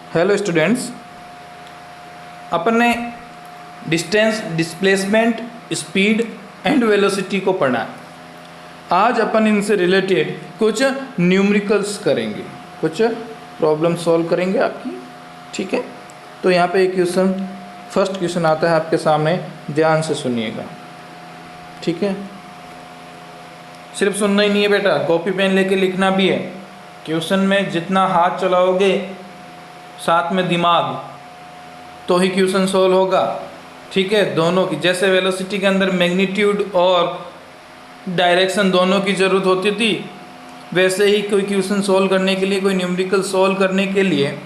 Hello students, अपन ने distance, displacement, speed and velocity को पढ़ा। आज अपन इनसे रिलेटेड कुछ न्यूमेरिकल्स करेंगे, कुछ प्रॉब्लम सॉल्व करेंगे आपकी। ठीक है, तो यहाँ पे एक क्वेश्चन, फर्स्ट क्वेश्चन आता है आपके सामने, ध्यान से सुनिएगा। ठीक है, सिर्फ सुनना ही नहीं है बेटा, कॉपी पेन लेके लिखना भी है। क्वेश्चन में जितना हाथ चलाओगे साथ में दिमाग, तो ही क्वेश्चन सोल्व होगा। ठीक है, दोनों की, जैसे वेलोसिटी के अंदर मैग्नीट्यूड और डायरेक्शन दोनों की ज़रूरत होती थी, वैसे ही कोई क्वेश्चन सोल्व करने के लिए, कोई न्यूमेरिकल सोल्व करने के लिए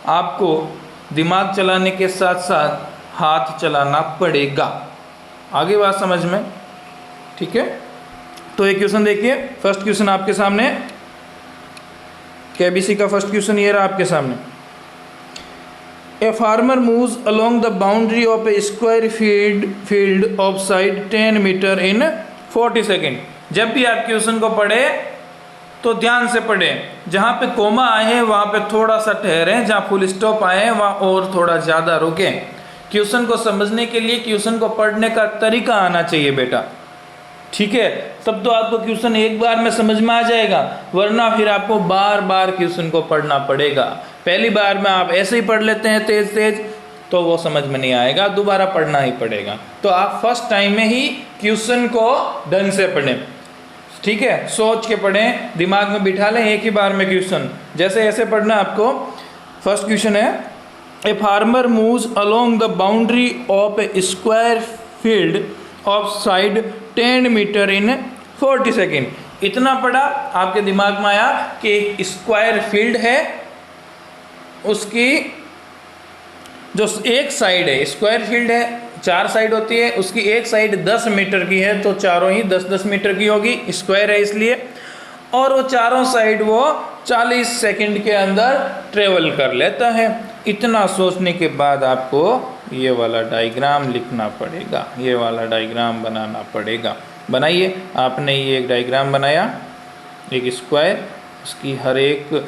आपको दिमाग चलाने के साथ साथ हाथ चलाना पड़ेगा। आगे बात समझ में? ठीक है, तो एक क्वेश्चन देखिए, फर्स्ट क्वेश्चन आपके सामने, केबीसी का फर्स्ट क्वेश्चन ये रहा आपके सामने। A farmer moves along the boundary of a square field of side 10 metre in 40 second. जब भी आप क्वेश्चन को पढ़े तो ध्यान से पढ़ें, जहाँ पे कोमा आए हैं वहाँ पे थोड़ा सा ठहरें, जहाँ फुल स्टॉप आए हैं वहाँ और थोड़ा ज़्यादा रुकें। क्वेश्चन को समझने के लिए क्वेश्चन को पढ़ने का तरीका आना चाहिए बेटा। ठीक है, तब तो आपको क्वेश्चन एक बार में समझ में आ जाएगा, वरना फिर आपको बार बार क्वेश्चन को पढ़ना पड़ेगा। पहली बार में आप ऐसे ही पढ़ लेते हैं तेज तेज, तो वो समझ में नहीं आएगा, दोबारा पढ़ना ही पड़ेगा। तो आप फर्स्ट टाइम में ही क्वेश्चन को ढंग से पढ़ें। ठीक है, सोच के पढ़ें, दिमाग में बिठा लें एक ही बार में क्वेश्चन। जैसे ऐसे पढ़ना आपको। फर्स्ट क्वेश्चन है, a farmer moves along the boundary of a square field of side 10 metre in 40 second. इतना पढ़ा, आपके दिमाग में आया कि एक स्क्वायर फील्ड है, उसकी जो एक साइड है, स्क्वायर फील्ड है, 4 साइड होती है, उसकी एक साइड 10 मीटर की है, तो चारों ही 10-10 मीटर की होगी, स्क्वायर है इसलिए। और वो चारों साइड वो 40 सेकंड के अंदर ट्रेवल कर लेता है। इतना सोचने के बाद आपको ये वाला डायग्राम लिखना पड़ेगा, ये वाला डायग्राम बनाना पड़ेगा। बनाइए। आपने ये एक डायग्राम बनाया, एक स्क्वायर, उसकी हर एक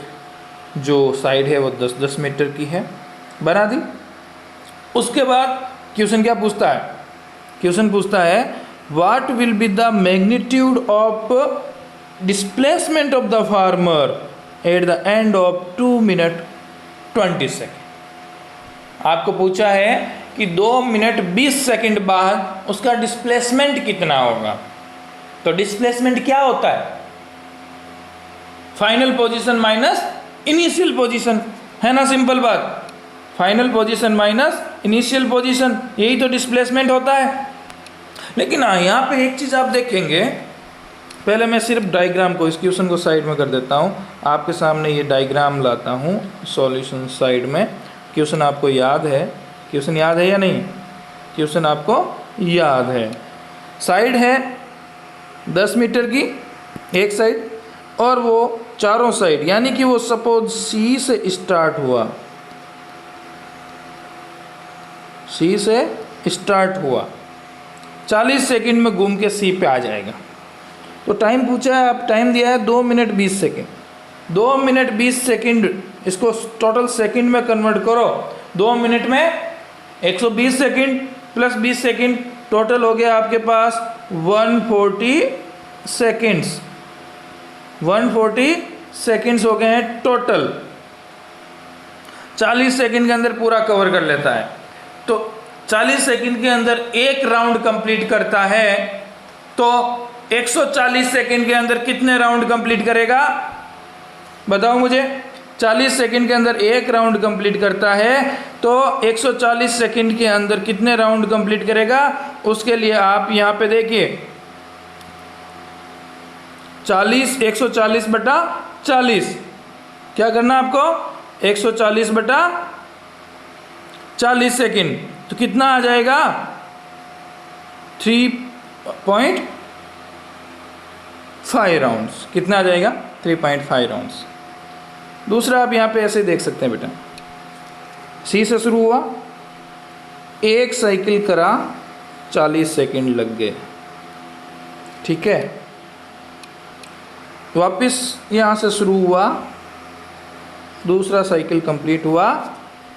जो साइड है वो 10-10 मीटर की है, बना दी। उसके बाद क्वेश्चन क्या पूछता है? क्वेश्चन पूछता है what will be the magnitude of displacement of the farmer eight the end of 2 minute 20 second. आपको पूछा है कि 2 मिनट 20 सेकेंड बाद उसका डिस्प्लेसमेंट कितना होगा। तो डिस्प्लेसमेंट क्या होता है? Final position minus initial position, है ना, सिंपल बात। Final position minus initial position, यही तो डिस्प्लेसमेंट होता है। लेकिन हाँ, यहाँ पे एक चीज़ आप देखेंगे, पहले मैं सिर्फ डायग्राम को, इस क्वेश्चन को साइड में कर देता हूँ, आपके सामने ये डायग्राम लाता हूँ सॉल्यूशन साइड में। क्वेश्चन आपको याद है? क्वेश्चन याद है या नहीं? क्वेश्चन आपको याद है। साइड है 10 मीटर की एक साइड, और वो चारों साइड, यानी कि वो सपोज सी से स्टार्ट हुआ, सी से स्टार्ट हुआ, 40 सेकंड में घूम के सी पे आ जाएगा। तो टाइम पूछा है, आप टाइम दिया है 2 मिनट 20 सेकंड। 2 मिनट 20 सेकंड, इसको टोटल सेकंड में कन्वर्ट करो। 2 मिनट में 120 सेकंड प्लस 20 सेकंड, टोटल हो गया आपके पास 140 सेकंड्स। 140 सेकंड्स हो गए हैं टोटल। 40 सेकंड के अंदर पूरा कवर कर लेता है। तो 40 सेकंड के अंदर एक राउंड कंप्लीट करता है, तो 140 सेकंड के अंदर कितने राउंड कंप्लीट करेगा? बताओ मुझे। 40 सेकंड के अंदर एक राउंड कंप्लीट करता है, तो 140 सेकंड के अंदर कितने राउंड कंप्लीट करेगा? उसके लिए आप यहाँ पे देखिए, 140 बटा 40, क्या करना आपको? 140 बटा 40 सेकंड, तो कितना आ जाएगा? 3.5 राउंड्स। कितना आ जाएगा? 3.5 राउंड्स। दूसरा आप यहाँ पे ऐसे देख सकते हैं बेटा, सी से शुरू हुआ, एक साइकिल करा, 40 सेकंड लग गए। ठीक है, वापस यहाँ से शुरू हुआ, दूसरा साइकिल कंप्लीट हुआ,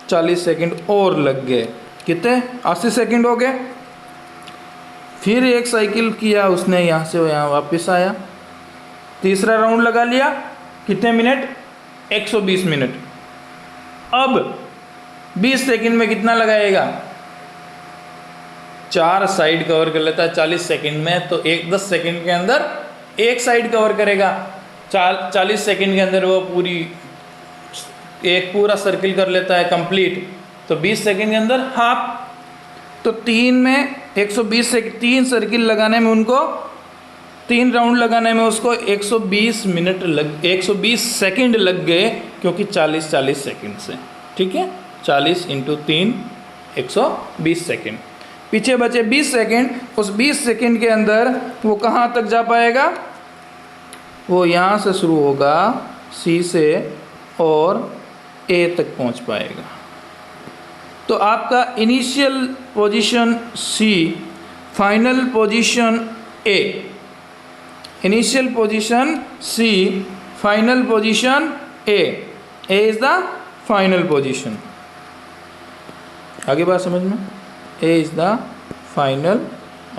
40 सेकंड और लग गए, कितने 80 सेकंड हो गए। फिर एक साइकिल किया उसने, यहाँ से यहाँ वापस आया, तीसरा राउंड लगा लिया, कितने मिनट 120 मिनट। अब 20 सेकंड में कितना लगाएगा, 4 साइड कवर कर लेता है 40 सेकंड में, तो 10 सेकंड के अंदर एक साइड कवर करेगा। 40 सेकंड के अंदर वो एक पूरा सर्किल कर लेता है कंप्लीट, तो 20 सेकंड के अंदर हाफ। तो 3 में 120 से 3 सर्किल लगाने में उनको, 3 राउंड लगाने में उसको 120 सेकंड लग गए, क्योंकि 40 सेकंड से, ठीक है। 40 × 3 120 सेकंड। पीछे बचे 20 सेकंड, उस 20 सेकंड के अंदर वो कहाँ तक जा पाएगा, वो यहाँ से शुरू होगा सी से और ए तक पहुँच पाएगा। तो आपका initial position C, final position A, initial position C, final position A is the final position. आगे बात समझ में, ए इज द फाइनल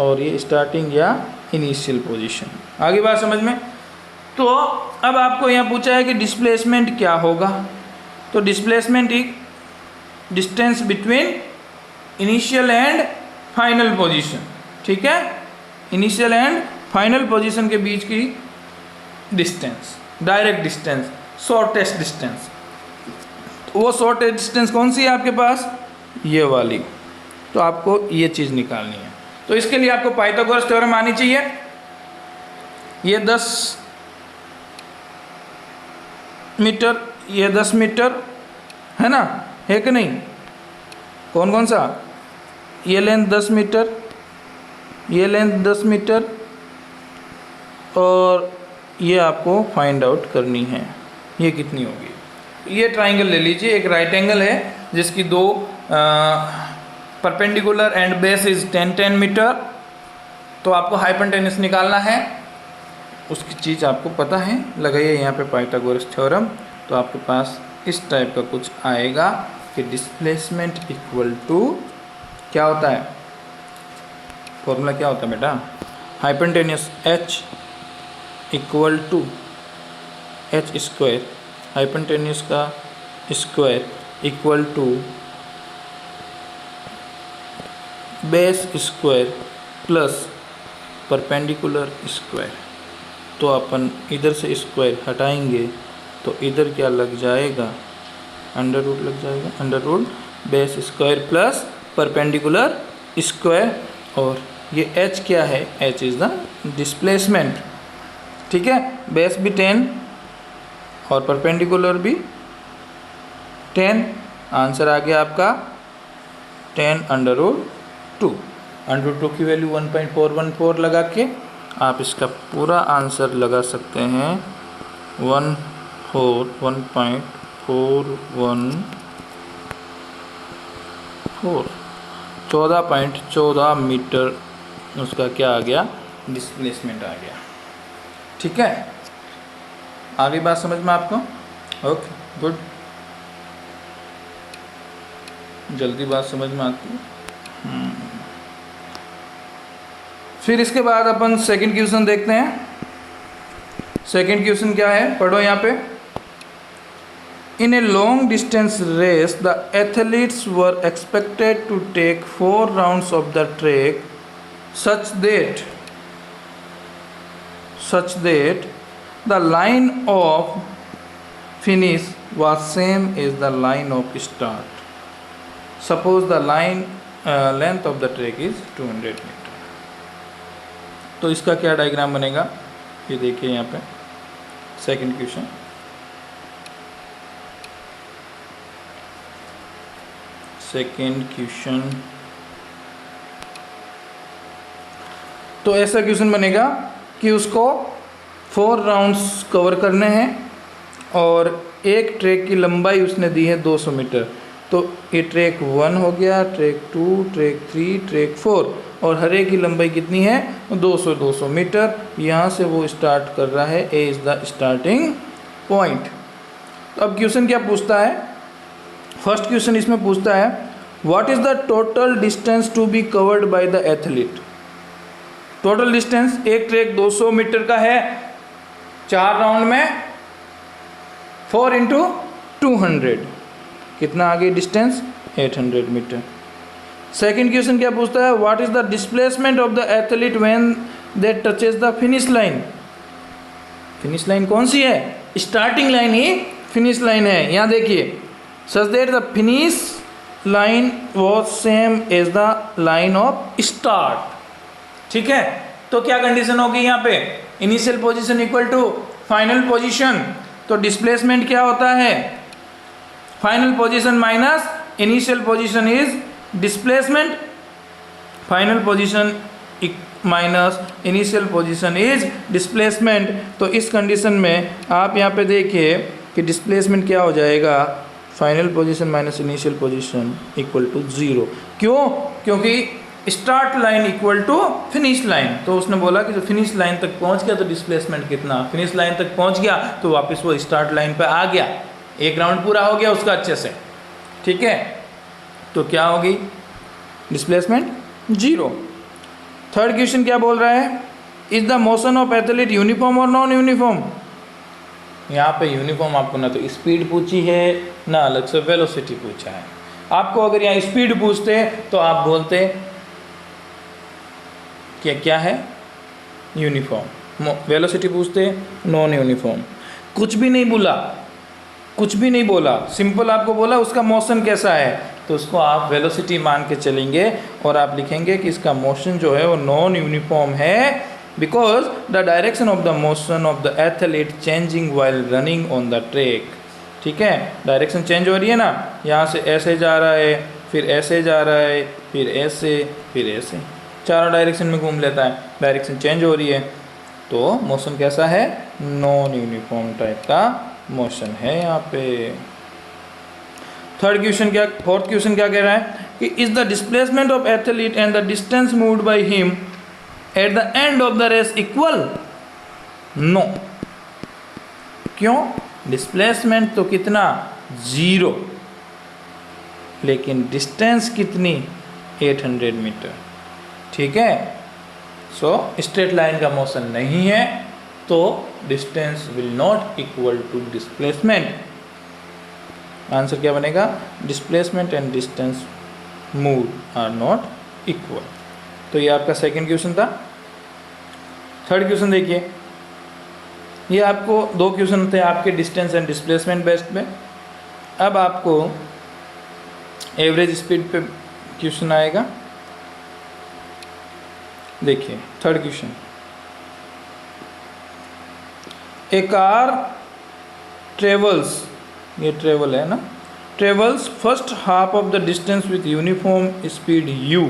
और ये स्टार्टिंग या इनिशियल पोजीशन। आगे बात समझ में। तो अब आपको यहाँ पूछा है कि डिस्प्लेसमेंट क्या होगा, तो डिस्प्लेसमेंट एक distance between initial and final position, ठीक है। इनिशियल एंड फाइनल पोजीशन के बीच की distance, direct distance, shortest distance. वो शॉर्टेस्ट डिस्टेंस कौन सी है आपके पास, ये वाली। तो आपको ये चीज़ निकालनी है। तो इसके लिए आपको पाइथागोरस थ्योरम आनी चाहिए। ये 10 मीटर, ये 10 मीटर है ना, है कि नहीं, कौन कौन सा, ये लेंथ 10 मीटर, ये लेंथ 10 मीटर, और ये आपको फाइंड आउट करनी है ये कितनी होगी। ये ट्राइंगल ले लीजिए, एक राइट एंगल है जिसकी 2 perpendicular and base is 10 metre. तो आपको हाइपोटेन्यूस निकालना है, उसकी चीज़ आपको पता है, लगाइए यहाँ पे पाइथागोरस थ्योरम। तो आपके पास इस टाइप का कुछ आएगा कि डिस्प्लेसमेंट इक्वल टू क्या होता है, फॉर्मूला क्या होता है बेटा, hypotenuse h equal to h square, hypotenuse का square equal to base square plus perpendicular square. तो अपन इधर से स्क्वायर हटाएंगे तो इधर क्या लग जाएगा, अंडर रूट लग जाएगा, under root base square plus perpendicular square. और ये h क्या है, h इज़ द डिस्प्लेसमेंट, ठीक है। बेस भी 10 और परपेंडिकुलर भी 10। आंसर आ गया आपका 10 अंडर रूट 2। अंडर रूट 2 की वैल्यू 1.414 लगा के आप इसका पूरा आंसर लगा सकते हैं 1.414, 14.14 मीटर उसका क्या आ गया, डिस्प्लेसमेंट आ गया, ठीक है। आगे बात समझ में आपको, ओके गुड, जल्दी बात समझ में आती है। फिर इसके बाद अपन सेकंड क्वेश्चन देखते हैं। सेकंड क्वेश्चन क्या है, पढ़ो यहाँ पे। In a long distance race the athletes were expected to take 4 rounds of the track such that the line of finish was same as the line of start. Suppose the length of the track is 200 metre. तो इसका क्या diagram बनेगा, ये देखिए यहाँ पे second question. Second question, तो ऐसा क्वेश्चन बनेगा कि उसको 4 राउंड्स कवर करने हैं और एक ट्रैक की लंबाई उसने दी है 200 मीटर। तो ये ट्रैक 1 हो गया, ट्रैक 2, ट्रैक 3, ट्रैक 4, और हर एक की लंबाई कितनी है 200 मीटर। यहाँ से वो स्टार्ट कर रहा है, A is the starting point. तो अब क्वेश्चन क्या पूछता है, फर्स्ट क्वेश्चन इसमें पूछता है what is the total distance to be covered by the athlete. Total distance, एक ट्रैक 200 मीटर का है, 4 राउंड में 4 × 200, कितना आगे डिस्टेंस 800 मीटर। सेकंड क्वेश्चन क्या पूछता है, what is the displacement of the athlete when they touches the finish line. Finish line कौन सी है, स्टार्टिंग लाइन ही फिनिश लाइन है। यहाँ देखिए, such that the finish line was same as the line of start. ठीक है, तो क्या कंडीशन होगी यहाँ पे, initial position equal to final position. तो डिस्प्लेसमेंट क्या होता है, final position minus initial position is displacement, final position minus initial position is displacement. तो इस कंडीशन में आप यहाँ पे देखिए कि डिस्प्लेसमेंट क्या हो जाएगा, final position minus initial position equal to 0। क्यों, क्योंकि start line equal to finish line. तो उसने बोला कि जो फिनिश लाइन तक पहुंच गया तो डिस्प्लेसमेंट कितना, फिनिश लाइन तक पहुंच गया तो वापस वो स्टार्ट लाइन पे आ गया, एक राउंड पूरा हो गया उसका अच्छे से। ठीक है, तो क्या होगी डिस्प्लेसमेंट 0। थर्ड क्वेश्चन क्या बोल रहा है, is the motion of athlete uniform और नॉन यूनिफॉर्म। यहाँ पे यूनिफॉर्म आपको ना तो स्पीड पूछी है ना अलग से वेलोसिटी पूछा है। आपको अगर यहाँ स्पीड पूछते तो आप बोलते क्या है यूनिफॉर्म, वेलोसिटी पूछते नॉन यूनिफॉर्म। कुछ भी नहीं बोला, कुछ भी नहीं बोला, सिंपल आपको बोला उसका मोशन कैसा है, तो उसको आप वेलोसिटी मान के चलेंगे और आप लिखेंगे कि इसका मोशन जो है वो नॉन यूनिफॉर्म है because the direction of the motion of the athlete changing while running on the track. ठीक है, डायरेक्शन चेंज हो रही है ना, यहाँ से ऐसे जा रहा है, फिर ऐसे जा रहा है, फिर ऐसे, फिर ऐसे, चारों डायरेक्शन में घूम लेता है, डायरेक्शन चेंज हो रही है। तो मोशन कैसा है, नॉन यूनिफॉर्म टाइप का मोशन है यहाँ पे। थर्ड क्वेश्चन क्या, फोर्थ क्वेश्चन क्या कह रहा है कि is the displacement of athlete and the distance moved by him at the end of the race equal. No, क्यों, डिस्प्लेसमेंट तो कितना 0, लेकिन डिस्टेंस कितनी 800 मीटर। ठीक है, सो स्ट्रेट लाइन का मोशन नहीं है तो distance will not equal to displacement. Answer क्या बनेगा, displacement and distance move are not equal. तो ये आपका सेकंड क्वेश्चन था। थर्ड क्वेश्चन देखिए, ये आपको 2 क्वेश्चन थे आपके डिस्टेंस एंड डिस्प्लेसमेंट बेस्ड पे। अब आपको एवरेज स्पीड पे क्वेश्चन आएगा। देखिए थर्ड क्वेश्चन, ए कार ट्रेवल्स, ये ट्रेवल है ना, travels first half of the distance with uniform speed u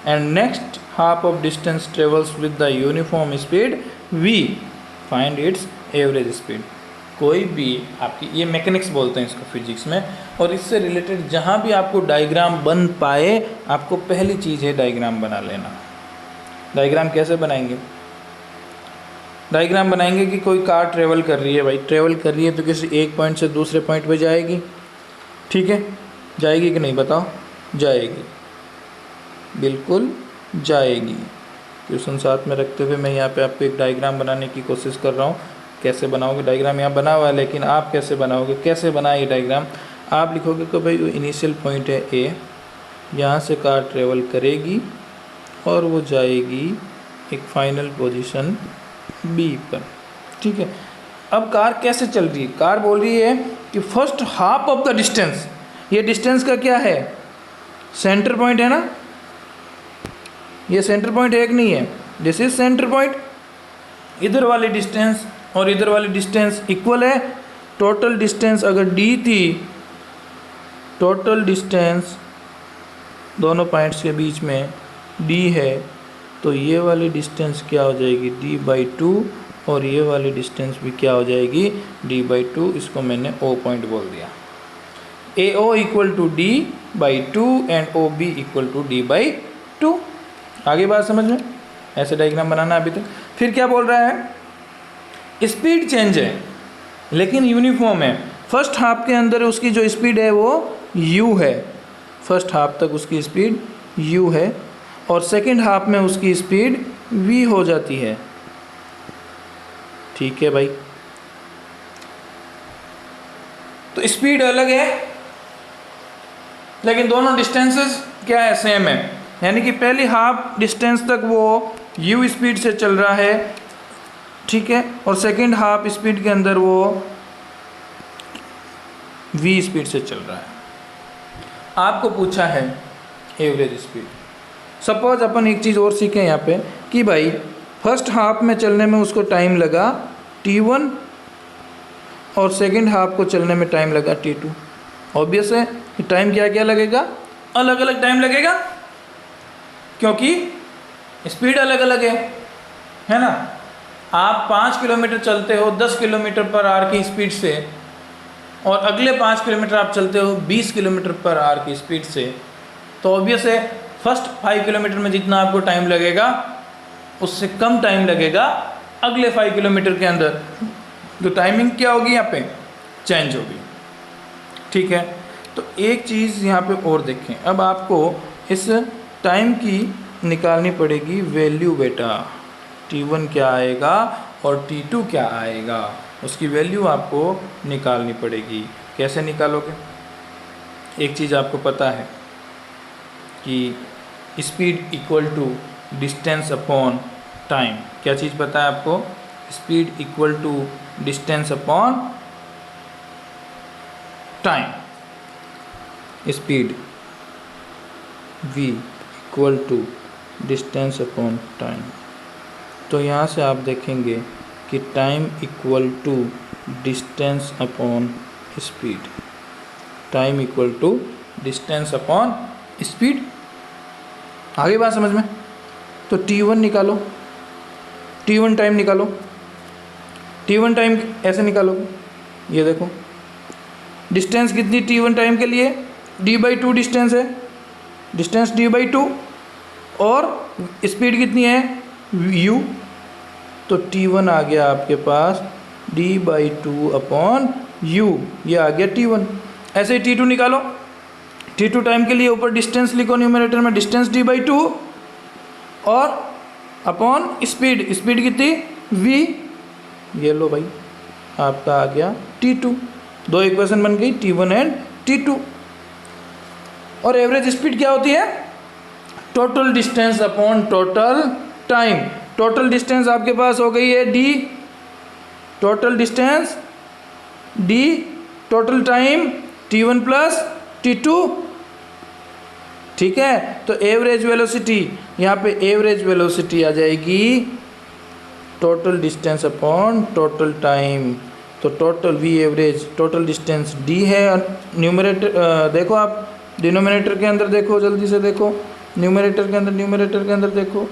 and next half of distance travels with the uniform speed v, find its average speed. कोई भी आपकी, ये mechanics बोलते हैं इसको फिजिक्स में, और इससे रिलेटेड जहाँ भी आपको डायग्राम बन पाए, आपको पहली चीज़ है डायग्राम बना लेना। डायग्राम कैसे बनाएंगे, डायग्राम बनाएंगे कि कोई कार ट्रेवल कर रही है, भाई ट्रेवल कर रही है तो किसी एक पॉइंट से दूसरे पॉइंट पे जाएगी। ठीक है, जाएगी कि नहीं बताओ, जाएगी, बिल्कुल जाएगी। क्वेश्चन साथ में रखते हुए मैं यहाँ पे आपको एक डायग्राम बनाने की कोशिश कर रहा हूँ। कैसे बनाओगे, डायग्राम यहाँ बना हुआ है, लेकिन आप कैसे बनाओगे, कैसे बनाए ये डायग्राम। आप लिखोगे कि भाई इनिशियल पॉइंट है ए, यहाँ से कार ट्रेवल करेगी और वो जाएगी एक फाइनल पोजीशन बी पर। ठीक है, अब कार कैसे चल रही है, कार बोल रही है कि first half of the distance, ये डिस्टेंस का क्या है, सेंटर पॉइंट है ना, ये सेंटर पॉइंट एक नहीं है, दिस इज सेंटर पॉइंट। इधर वाली डिस्टेंस और इधर वाली डिस्टेंस इक्वल है। टोटल डिस्टेंस अगर d थी, टोटल डिस्टेंस दोनों पॉइंट्स के बीच में d है, तो ये वाली डिस्टेंस क्या हो जाएगी d/2, और ये वाली डिस्टेंस भी क्या हो जाएगी d/2। इसको मैंने O पॉइंट बोल दिया। AO equal to d/2 and OB equal to d/2। आगे बात समझ में, ऐसे डायग्राम बनाना अभी तक। फिर क्या बोल रहा है, स्पीड चेंज है लेकिन यूनिफॉर्म है, फर्स्ट हाफ के अंदर उसकी जो स्पीड है वो u है, फर्स्ट हाफ तक उसकी स्पीड u है और सेकंड हाफ में उसकी स्पीड v हो जाती है। ठीक है भाई, तो स्पीड अलग है लेकिन दोनों डिस्टेंसेस क्या है, सेम है। यानी कि पहली हाफ डिस्टेंस तक वो u स्पीड से चल रहा है, ठीक है, और सेकंड हाफ स्पीड के अंदर वो v स्पीड से चल रहा है। आपको पूछा है एवरेज स्पीड। सपोज अपन एक चीज़ और सीखें यहाँ पे कि भाई फर्स्ट हाफ में चलने में उसको टाइम लगा t1 और सेकंड हाफ को चलने में टाइम लगा t2। ऑब्वियस है कि टाइम क्या क्या लगेगा, अलग अलग टाइम लगेगा क्योंकि स्पीड अलग अलग है ना। आप 5 किलोमीटर चलते हो 10 किलोमीटर पर आवर की स्पीड से और अगले 5 किलोमीटर आप चलते हो 20 किलोमीटर पर आवर की स्पीड से, तो ऑब्वियस है फर्स्ट 5 किलोमीटर में जितना आपको टाइम लगेगा उससे कम टाइम लगेगा अगले 5 किलोमीटर के अंदर। तो टाइमिंग क्या होगी यहाँ पे, चेंज होगी। ठीक है, तो एक चीज़ यहाँ पे और देखें, अब आपको इस टाइम की निकालनी पड़ेगी वैल्यू बेटा। t1 क्या आएगा और t2 क्या आएगा, उसकी वैल्यू आपको निकालनी पड़ेगी। कैसे निकालोगे, एक चीज़ आपको पता है कि speed equal to distance upon time. क्या चीज़ पता है आपको, speed equal to distance upon time. Speed v equal to distance upon time. तो यहाँ से आप देखेंगे कि time equal to distance upon speed, time equal to distance upon speed. आगे बात समझ में। तो t1 निकालो, t1 टाइम निकालो। t1 टाइम ऐसे निकालोगे, ये देखो डिस्टेंस कितनी t1 टाइम के लिए, d/2 डिस्टेंस है, डिस्टेंस d/2 और स्पीड कितनी है u। तो t1 आ गया आपके पास d/2 अपॉन u, ये आ गया t1। ऐसे ही t2 निकालो, t2 टाइम के लिए ऊपर डिस्टेंस लिखो न्यूमरेटर में, डिस्टेंस d/2 और अपॉन स्पीड, स्पीड कितनी v, ये लो भाई आपका आ गया t2। दो इक्वेशन बन गई t1 एंड t2। और एवरेज स्पीड क्या होती है, total distance upon total time. Total distance आपके पास हो गई है d, total distance d, total time t1 plus t2। ठीक है, तो एवरेज वेलोसिटी, यहाँ पे एवरेज वेलोसिटी आ जाएगी total distance upon total time. तो total v average, total distance d है। न्यूमरेटर देखो आप, डिनोमिनेटर के अंदर देखो, जल्दी से देखो न्यूमरेटर के अंदर, न्यूमरेटर के अंदर देखो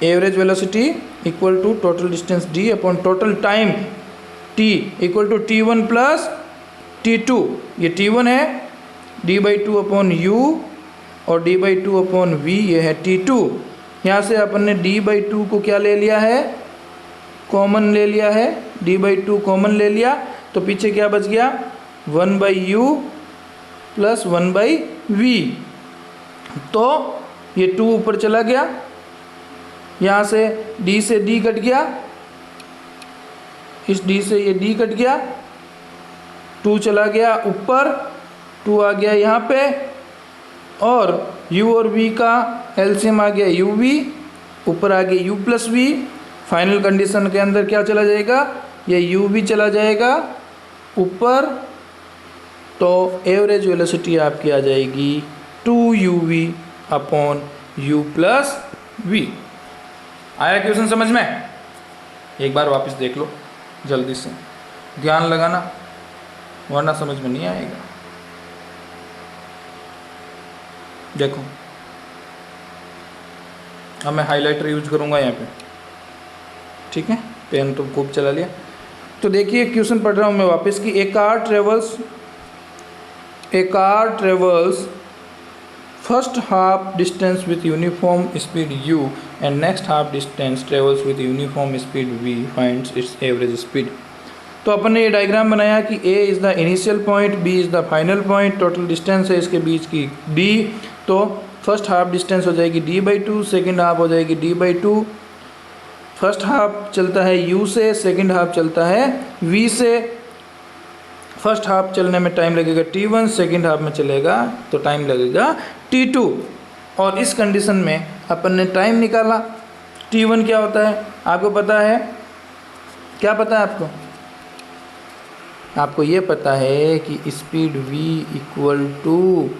average velocity equal to total distance d upon total time t equal to t1 plus t2। ये t1 है, d/2 अपॉन u और d/2 अपॉन v, ये है t2। यहाँ से अपन ने d/2 को क्या ले लिया है, कॉमन ले लिया है, d/2 कॉमन ले लिया, तो पीछे क्या बच गया 1/u प्लस 1/v। तो ये 2 ऊपर चला गया, यहाँ से d कट गया, इस d से ये d कट गया, 2 चला गया ऊपर, 2 आ गया यहाँ पे, और u और v का एलसीएम आ गया uv, ऊपर आ गया u plus v। Final condition के अंदर क्या चला जाएगा, ये uv चला जाएगा ऊपर, तो एवरेज वेलोसिटी आपकी आ जाएगी 2uv upon u plus v। आया क्वेश्चन समझ में, एक बार वापस देख लो जल्दी से, ध्यान लगाना वरना समझ में नहीं आएगा। देखो अब मैं हाइलाइटर यूज करूँगा यहाँ पे, ठीक है, पेन तो खूब चला लिया। तो देखिए क्वेश्चन पढ़ रहा हूँ मैं वापस कि a car travels first half distance with uniform speed u and next half distance travels with uniform speed v, finds its average speed. तो अपन ने ये डायग्राम बनाया कि a is the initial point, b is the final point, total distance है इसके बीच की d, तो first half distance हो जाएगी d/2, सेकेंड हाफ हो जाएगी d/2। फर्स्ट हाफ चलता है u से, सेकेंड हाफ चलता है v से। फर्स्ट हाफ चलने में टाइम लगेगा t1, सेकेंड हाफ में चलेगा तो टाइम लगेगा t2। और इस कंडीशन में अपन ने टाइम निकाला। t1 क्या होता है आपको पता है? क्या पता है आपको? आपको ये पता है कि speed v equal to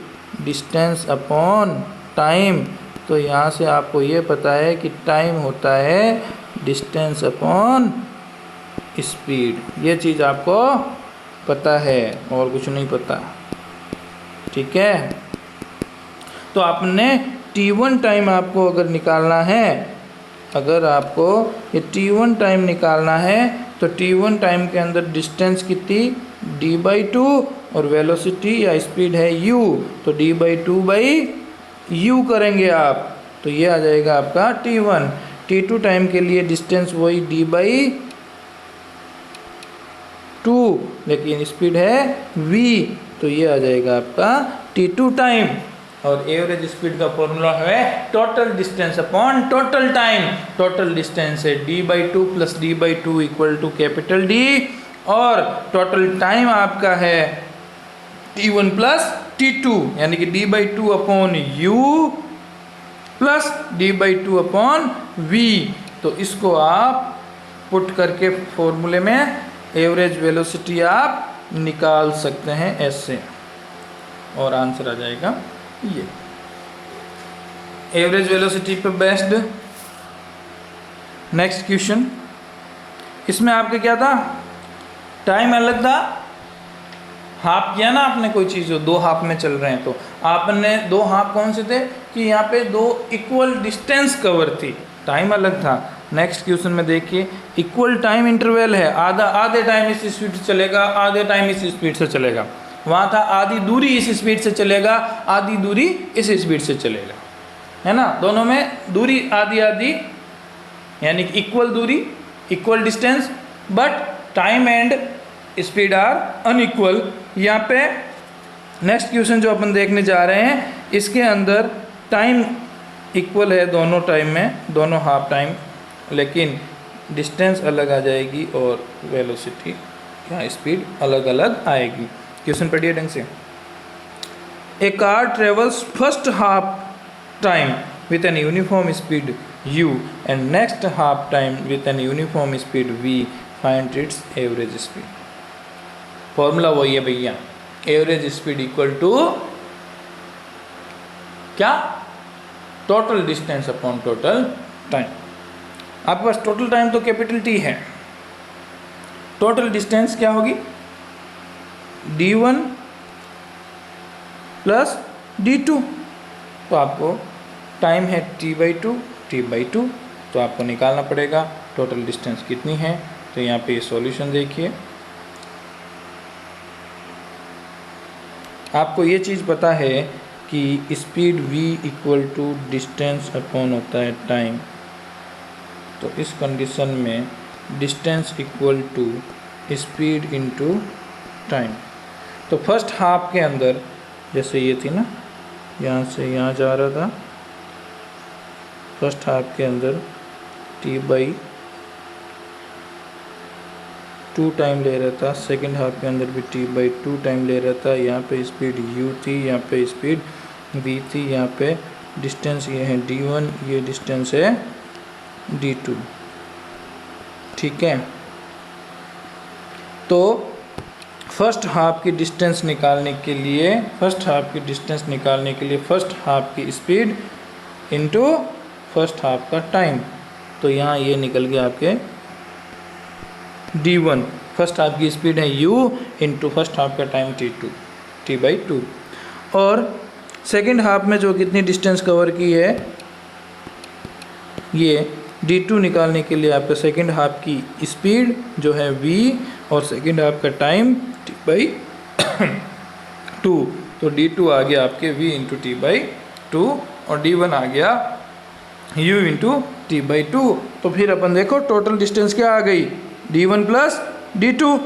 distance upon time. तो यहाँ से आपको ये पता है कि टाइम होता है डिस्टेंस अपॉन स्पीड। ये चीज़ आपको पता है और कुछ नहीं पता, ठीक है। तो आपने t1 टाइम आपको अगर निकालना है, अगर आपको ये t1 टाइम निकालना है तो t1 टाइम के अंदर डिस्टेंस कितनी d/2 और वेलोसिटी या स्पीड है u, तो d/2/u करेंगे आप, तो ये आ जाएगा आपका t1। t2 टाइम के लिए डिस्टेंस वही d/2 लेकिन स्पीड है v, तो ये आ जाएगा आपका t2 टाइम। और एवरेज स्पीड का फॉर्मूला है total distance upon total time. Total distance है d/2 plus d/2 equal to capital D, और टोटल टाइम आपका है t1 प्लस t2 यानी कि d/2 upon u plus d/2 upon v। तो इसको आप पुट करके फॉर्मूले में एवरेज वेलोसिटी आप निकाल सकते हैं ऐसे, और आंसर आ जाएगा ये। एवरेज वेलोसिटी पे बेस्ड नेक्स्ट क्वेश्चन। इसमें आपके क्या था? टाइम अलग था, हाफ किया ना आपने कोई चीज़, दो हाफ में चल रहे हैं, तो आपने दो हाफ कौन से थे कि यहाँ पे दो इक्वल डिस्टेंस कवर थी, टाइम अलग था। नेक्स्ट क्वेश्चन में देखिए, इक्वल टाइम इंटरवल है, आधे टाइम इस स्पीड से चलेगा, आधे टाइम इस स्पीड से चलेगा। वहाँ था आधी दूरी इस स्पीड से चलेगा, आधी दूरी इस स्पीड से चलेगा, है ना। दोनों में दूरी आधी आधी यानी कि इक्वल दूरी, equal distance, but time and speed are unequal. यहाँ पे नेक्स्ट क्वेश्चन जो अपन देखने जा रहे हैं, इसके अंदर टाइम इक्वल है दोनों टाइम में, दोनों हाफ टाइम, लेकिन डिस्टेंस अलग आ जाएगी और वेलोसिटी या स्पीड अलग अलग आएगी। क्वेश्चन पढ़िए ढंग से। A car travels first half time with an uniform speed u and next half time with an uniform speed v, find its average speed। Formula वही है भैया, एवरेज स्पीड इक्वल टू क्या? Total distance upon total time. आपके पास total time तो capital T है, total distance क्या होगी? d1 plus d2। तो आपको टाइम है t/2, तो आपको निकालना पड़ेगा टोटल डिस्टेंस कितनी है। तो यहाँ पे ये सॉल्यूशन देखिए, आपको ये चीज़ पता है कि speed v equal to distance upon होता है टाइम। तो इस कंडीशन में distance equal to speed into time. तो फर्स्ट हाफ के अंदर जैसे ये थी ना, यहाँ से यहाँ जा रहा था, फर्स्ट हाफ के अंदर t/2 टाइम ले रहा था, सेकंड हाफ के अंदर भी t/2 टाइम ले रहा था। यहाँ पे स्पीड u थी, यहाँ पे स्पीड v थी, यहाँ पे डिस्टेंस ये है d1, ये डिस्टेंस है d2, ठीक है। तो फर्स्ट हाफ की डिस्टेंस निकालने के लिए, फर्स्ट हाफ की स्पीड इनटू फर्स्ट हाफ का टाइम, तो यहाँ ये निकल गया आपके d1। फर्स्ट हाफ की स्पीड है u इंटू फर्स्ट हाफ का टाइम t/2। और सेकंड हाफ में जो कितनी डिस्टेंस कवर की है, ये d2 निकालने के लिए आपका सेकंड हाफ की स्पीड जो है v और सेकंड हाफ का टाइम t/2, तो d2 आ गया आपके v इंटू t/2। 2 और d1 आ गया u इंटू टी बाई 2। तो फिर अपन देखो टोटल डिस्टेंस क्या आ गई, d1 प्लस d2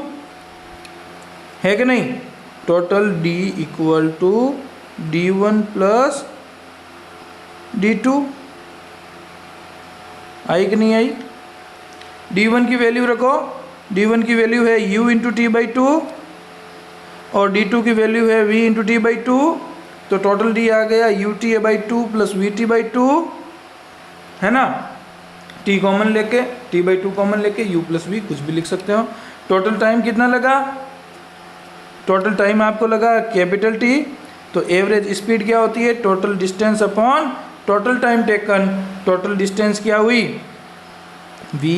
है कि नहीं। Total d equal to d1 plus d2 आई कि नहीं आई। d1 की वैल्यू रखो, d1 की वैल्यू है u इंटू टी बाई 2 और d2 की वैल्यू है v इंटू टी बाई 2। तो टोटल d आ गया u t by 2 plus v t by 2, है ना। t कॉमन लेके, t बाई 2 कॉमन लेके u प्लस v कुछ भी लिख सकते हो। टोटल टाइम कितना लगा, टोटल टाइम आपको लगा कैपिटल T। तो एवरेज स्पीड क्या होती है, total distance upon total time taken. Total distance क्या हुई, v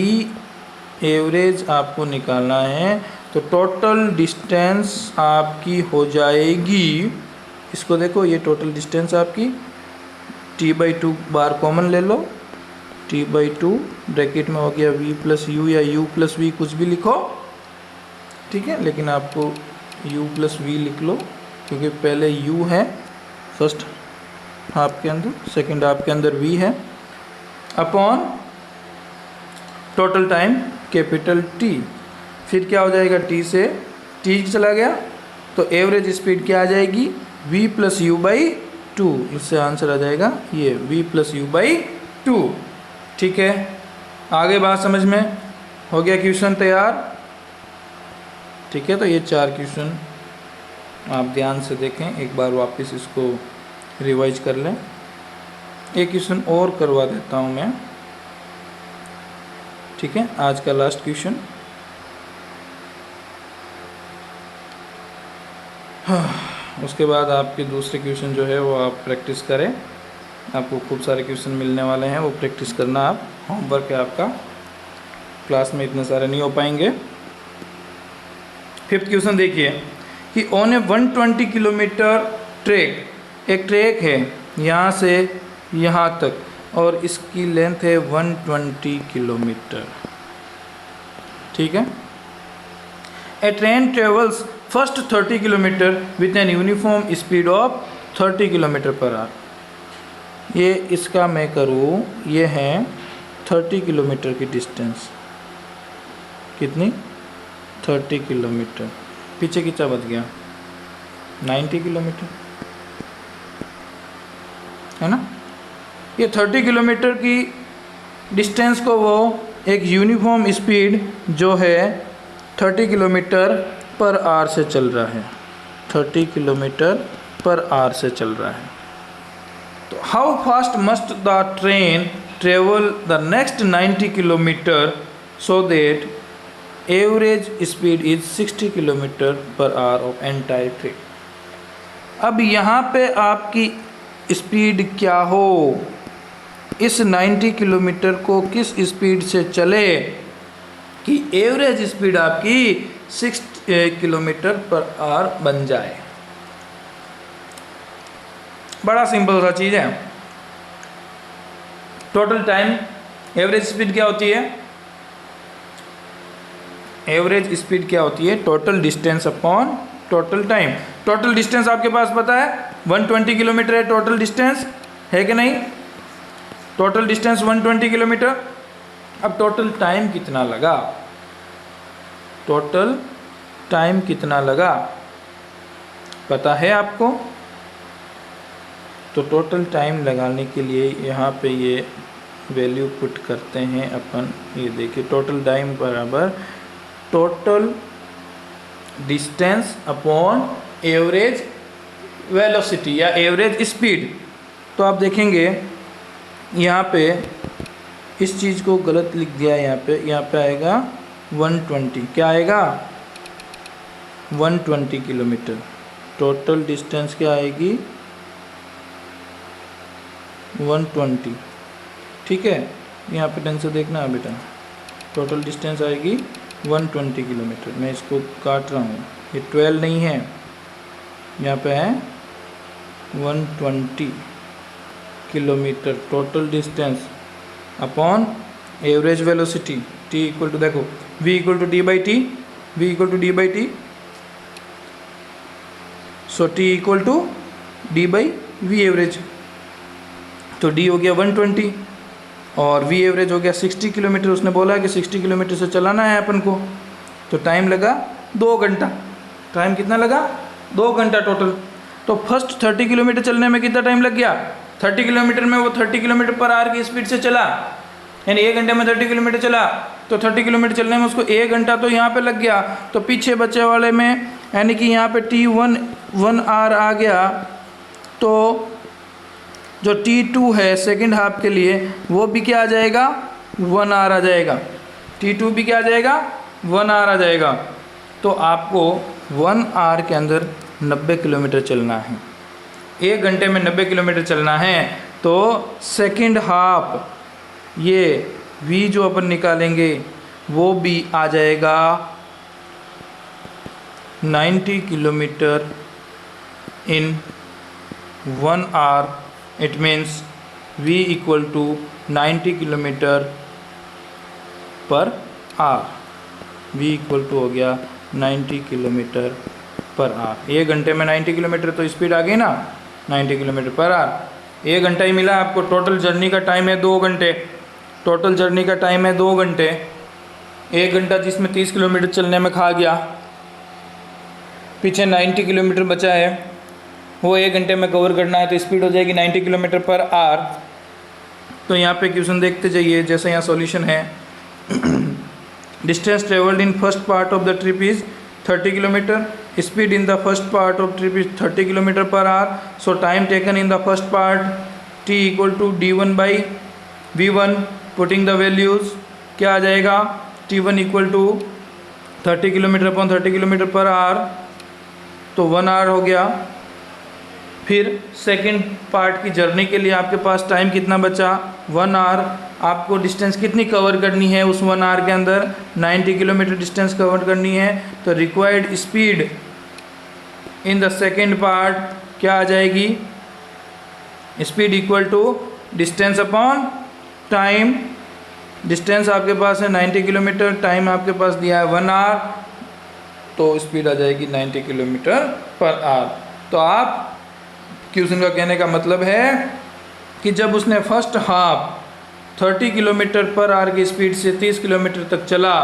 एवरेज आपको निकालना है। तो टोटल डिस्टेंस आपकी हो जाएगी, इसको देखो ये टोटल डिस्टेंस आपकी t बाई 2 बार कॉमन ले लो, t बाई 2 ब्रैकेट में हो गया v प्लस यू या u प्लस v कुछ भी लिखो, ठीक है। लेकिन आपको u प्लस v लिख लो क्योंकि पहले u है फर्स्ट हाफ के अंदर, सेकंड हाफ के अंदर v है, upon total time capital T। फिर क्या हो जाएगा, t से t चला गया तो एवरेज स्पीड क्या आ जाएगी, v प्लस यू बाई 2। इससे आंसर आ जाएगा ये v प्लस यू बाई 2। ठीक है, आगे बात समझ में हो गया, क्वेश्चन तैयार। ठीक है, तो ये 4 क्वेश्चन आप ध्यान से देखें, एक बार वापस इसको रिवाइज कर लें। एक क्वेश्चन और करवा देता हूँ मैं, ठीक है, आज का लास्ट क्वेश्चन। उसके बाद आपके दूसरे क्वेश्चन जो है वो आप प्रैक्टिस करें, आपको खूब सारे क्वेश्चन मिलने वाले हैं, वो प्रैक्टिस करना आप, होमवर्क है आपका, क्लास में इतने सारे नहीं हो पाएंगे। 5th क्वेश्चन देखिए कि ऑन ए 120 किलोमीटर ट्रैक, एक ट्रैक है यहाँ से यहाँ तक और इसकी लेंथ है 120 किलोमीटर, ठीक है। A train travels first 30 kilometre with an uniform speed of 30 kilometre per hour. ये इसका मैं करूँ, ये है 30 किलोमीटर की डिस्टेंस, कितनी 30 किलोमीटर, पीछे कितना बच गया 90 किलोमीटर, है ना। ये 30 किलोमीटर की डिस्टेंस को वो एक यूनिफॉर्म स्पीड जो है 30 किलोमीटर पर आवर से चल रहा है, 30 किलोमीटर पर आवर से चल रहा है। तो how fast must the train travel the next 90 kilometre so that average speed is 60 kilometre per hour of entire train. अब यहाँ पे आपकी स्पीड क्या हो, इस 90 किलोमीटर को किस स्पीड से चले कि एवरेज स्पीड आपकी 60 किलोमीटर पर आवर बन जाए। बड़ा सिंपल सा चीज़ है। टोटल टाइम, एवरेज स्पीड क्या होती है, एवरेज स्पीड क्या होती है, total distance upon total time. Total distance आपके पास पता है 120 किलोमीटर है टोटल डिस्टेंस, है कि नहीं। Total distance 120 kilometre. अब टोटल टाइम कितना लगा, टोटल टाइम कितना लगा पता है आपको। तो टोटल टाइम लगाने के लिए यहाँ पे ये वैल्यू पुट करते हैं अपन, ये देखिए टोटल टाइम बराबर total distance upon average velocity या एवरेज स्पीड। तो आप देखेंगे यहाँ पे इस चीज़ को गलत लिख दिया है, यहाँ पे आएगा 120, क्या आएगा 120 किलोमीटर। टोटल डिस्टेंस क्या आएगी 120, ठीक है। यहाँ पे ढंग से देखना है बेटा, टोटल डिस्टेंस आएगी 120 किलोमीटर। मैं इसको काट रहा हूँ, ये 12 नहीं है, यहाँ पे है 120 kilometre total distance upon average velocity t equal to, देखो v equal to d by t, v equal to d by t, so t equal to d by v average, तो डी हो गया 120 और वी एवरेज हो गया 60 kilometre. उसने बोला कि 60 किलोमीटर से चलाना है अपन को, तो टाइम लगा 2 घंटा। टाइम कितना लगा? 2 घंटा टोटल। तो फर्स्ट 30 किलोमीटर चलने में कितना टाइम लग गया? 30 किलोमीटर में वो 30 किलोमीटर पर आवर की स्पीड से चला, यानी 1 घंटे में 30 किलोमीटर चला, तो 30 किलोमीटर चलने में उसको 1 घंटा तो यहाँ पे लग गया। तो पीछे बचे वाले में यानी कि यहाँ पे T1 1 आवर आ गया, तो जो T2 है सेकंड हाफ के लिए वो भी क्या आ जाएगा? 1 आवर आ जाएगा। T2 भी क्या आ जाएगा? 1 आवर आ जाएगा। तो आपको 1 आवर के अंदर 90 किलोमीटर चलना है। 1 घंटे में 90 किलोमीटर चलना है, तो सेकंड हाफ ये V जो अपन निकालेंगे वो भी आ जाएगा 90 kilometre in 1 hour. It means V equal to 90 kilometre per hour. V equal to हो गया 90 किलोमीटर पर आवर। 1 घंटे में 90 किलोमीटर तो स्पीड आ गई ना, 90 किलोमीटर पर आवर। 1 घंटा ही मिला आपको। टोटल जर्नी का टाइम है 2 घंटे। टोटल जर्नी का टाइम है 2 घंटे। 1 घंटा जिसमें 30 किलोमीटर चलने में खा गया, पीछे 90 किलोमीटर बचा है, वो 1 घंटे में कवर करना है, तो स्पीड हो जाएगी 90 किलोमीटर पर आवर। तो यहाँ पे क्वेश्चन देखते जाइए, जैसे यहाँ सॉल्यूशन है। Distance travelled in first part of the trip is 30 kilometre. Speed in the first part of trip is 30 kilometre per hour. So time taken in the first part t equal to d1 by v1। Putting the values क्या आ जाएगा? t1 equal to 30 kilometre upon 30 kilometre per hour, तो 1 our हो गया। फिर second part की journey के लिए आपके पास टाइम कितना बचा? 1 आवर। आपको डिस्टेंस कितनी कवर करनी है उस 1 आवर के अंदर? 90 किलोमीटर डिस्टेंस कवर करनी है। तो required speed in the second part क्या आ जाएगी? Speed equal to distance upon time. Distance आपके पास है 90 किलोमीटर, टाइम आपके पास दिया है 1 आवर, तो स्पीड आ जाएगी 90 किलोमीटर पर आवर। तो आप क्वेश्चन का कहने का मतलब है कि जब उसने first half 30 kilometre per our की स्पीड से 30 किलोमीटर तक चला,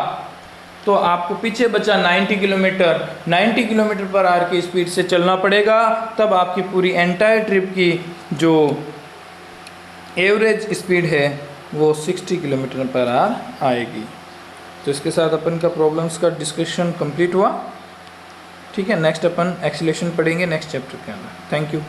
तो आपको पीछे बचा 90 किलोमीटर। 90 किलोमीटर पर आवर की स्पीड से चलना पड़ेगा, तब आपकी पूरी एंटायर ट्रिप की जो एवरेज स्पीड है वो 60 किलोमीटर पर आवर आएगी। तो इसके साथ अपन का प्रॉब्लम्स का डिस्कशन कंप्लीट हुआ। ठीक है, नेक्स्ट अपन एक्सीलरेशन पढ़ेंगे नेक्स्ट चैप्टर के अंदर। Thank you.